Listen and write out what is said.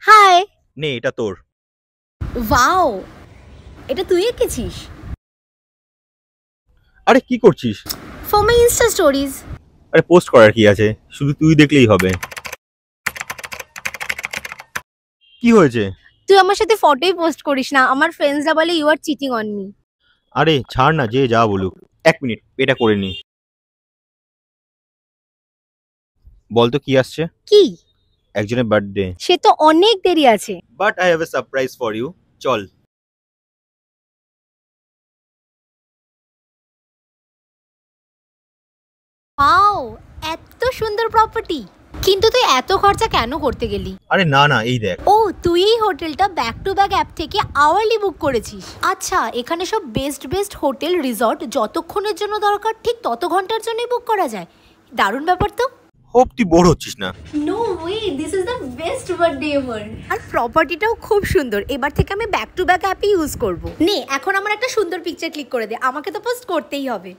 High. নে এটা তোর। ওয়াও, এটা তুই এঁকেছিস? আরে কি করছিস? For my Insta stories. আরে পোস্ট করার কি আছে, শুধু তুই দেখলেই হবে। কি হয়েছে? তুই আমার সাথে ফটোই পোস্ট করিস না, আমার ফ্রেন্ডসরা বলে you are cheating on me. আরে ছাড় না, যে যা বলুক। এক মিনিট, এটা করে নি। বলতো কি আসছে? কি? একজনের বার্থডে। সে তো অনেক দেরি আছে। But I have a surprise for you. চল। ওয়াও, এত সুন্দর প্রপার্টি। কিন্তু তুই এত খরচা কেন করতে গেলি? আরে না না, এই দেখ। ও, তুই এই হোটেলটা ব্যাক টু ব্যাক অ্যাপ থেকে আওয়ারলি বুক করেছিস। আচ্ছা, এখানে সব বেস্ট হোটেল রিসর্ট যতক্ষণের জন্য দরকার ঠিক তত ঘন্টার জন্যই বুক করা যায়। দারুণ ব্যাপার তো। হোপ তুই বোর হচ্ছিস না। No way, this is the best birthday ever. আর প্রপার্টিটাও খুব সুন্দর। এবার থেকে আমি ব্যাক টু ব্যাক অ্যাপই ইউজ করব। নে, এখন আমার একটা সুন্দর পিকচার ক্লিক করে দে, আমাকে তো পোস্ট করতেই হবে।